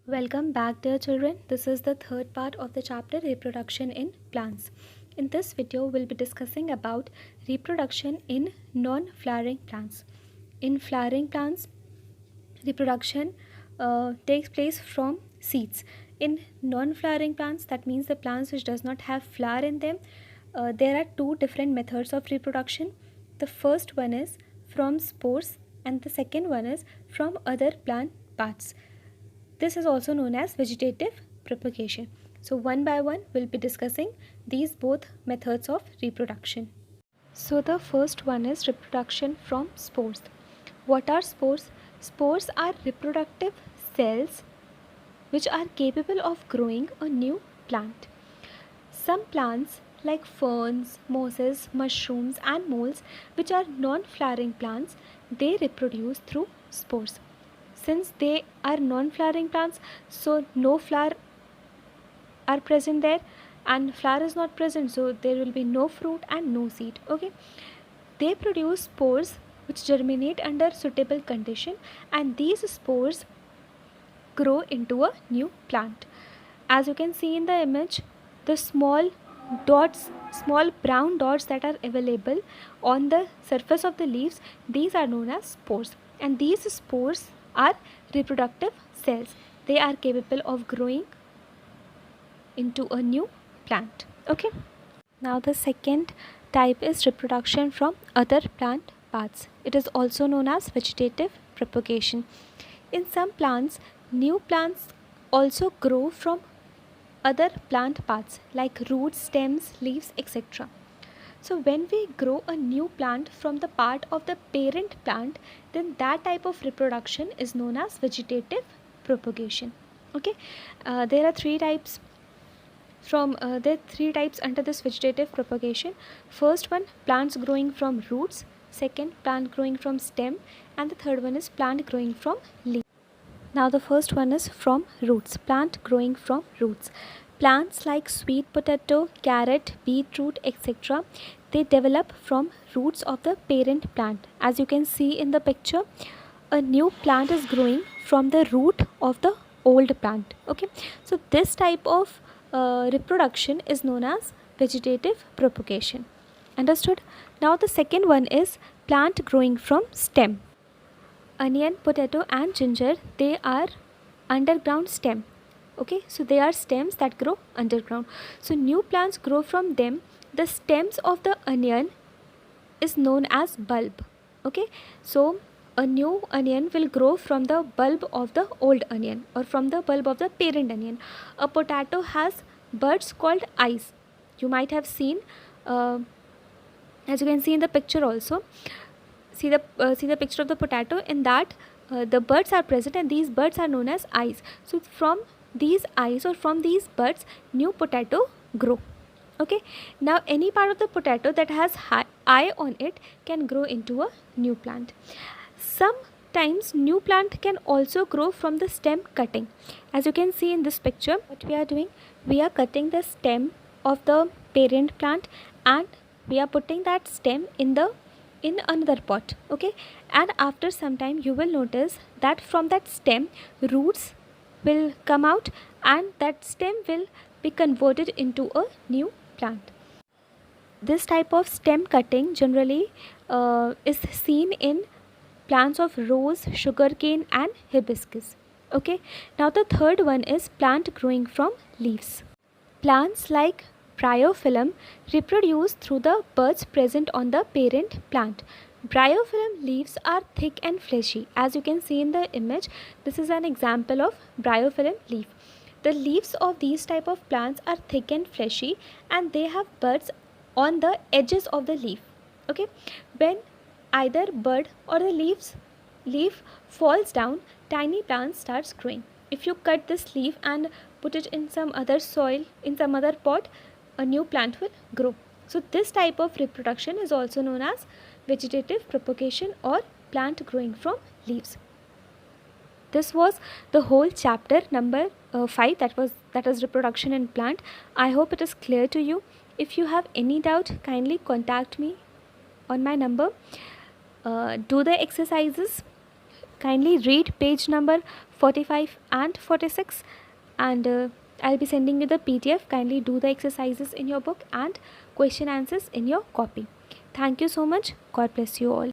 Welcome back, dear children. This is the third part of the chapter Reproduction in Plants. In this video, we'll be discussing about reproduction in non-flowering plants. In flowering plants, reproduction takes place from seeds. In non-flowering plants, that means the plants which does not have flower in them, there are two different methods of reproduction. The first one is from spores and the second one is from other plant parts. This is also known as vegetative propagation. So one by one we'll be discussing these both methods of reproduction. So the first one is reproduction from spores. What are spores? Spores are reproductive cells which are capable of growing a new plant. Some plants like ferns, mosses, mushrooms and molds, which are non-flowering plants, they reproduce through spores. Since they are non-flowering plants, so no flower are present there and flower is not present, so there will be no fruit and no seed. Okay, they produce spores which germinate under suitable condition, and these spores grow into a new plant. As you can see in the image, the small brown dots that are available on the surface of the leaves, these are known as spores, and these spores are reproductive cells. They are capable of growing into a new plant. Okay, now the second type is reproduction from other plant parts. It is also known as vegetative propagation. In some plants, new plants also grow from other plant parts like roots, stems, leaves, etc. So when we grow a new plant from the part of the parent plant, then that type of reproduction is known as vegetative propagation. Okay, there are three types under this vegetative propagation. First one, plants growing from roots. Second, plant growing from stem, and the third one is plant growing from leaf. Now the first one is from roots, plant growing from roots. Plants like sweet potato, carrot, beetroot, etc., they develop from roots of the parent plant. As you can see in the picture, a new plant is growing from the root of the old plant. Okay, so this type of reproduction is known as vegetative propagation. Understood? Now the second one is plant growing from stem. Onion, potato and ginger, they are underground stem. Okay, so they are stems that grow underground. So new plants grow from them. The stems of the onion is known as bulb. Okay, so a new onion will grow from the bulb of the old onion or from the bulb of the parent onion. A potato has buds called eyes. You might have seen, as you can see in the picture also. See the picture of the potato. In that, the buds are present, and these buds are known as eyes. So from these eyes or from these buds, new potato grow. Okay, now any part of the potato that has eye on it can grow into a new plant. Sometimes new plant can also grow from the stem cutting. As you can see in this picture, what we are doing, we are cutting the stem of the parent plant and we are putting that stem in another pot. Okay, and after some time you will notice that from that stem roots will come out and that stem will be converted into a new plant. This type of stem cutting generally is seen in plants of rose, sugarcane and hibiscus. Okay, now the third one is plant growing from leaves. Plants like bryophyllum reproduce through the buds present on the parent plant. Bryophyllum leaves are thick and fleshy. As you can see in the image, this is an example of bryophyllum leaf. The leaves of these type of plants are thick and fleshy and they have buds on the edges of the leaf. Okay, when either bud or the leaf falls down, tiny plant starts growing. If you cut this leaf and put it in some other soil, in some other pot, a new plant will grow. So this type of reproduction is also known as vegetative propagation or plant growing from leaves. This was the whole chapter number 5, that is reproduction in plant. I hope it is clear to you. If you have any doubt, kindly contact me on my number. Do the exercises. Kindly read page number 45 and 46, and I'll be sending you the PDF. Kindly do the exercises in your book and question answers in your copy. Thank you so much. God bless you all.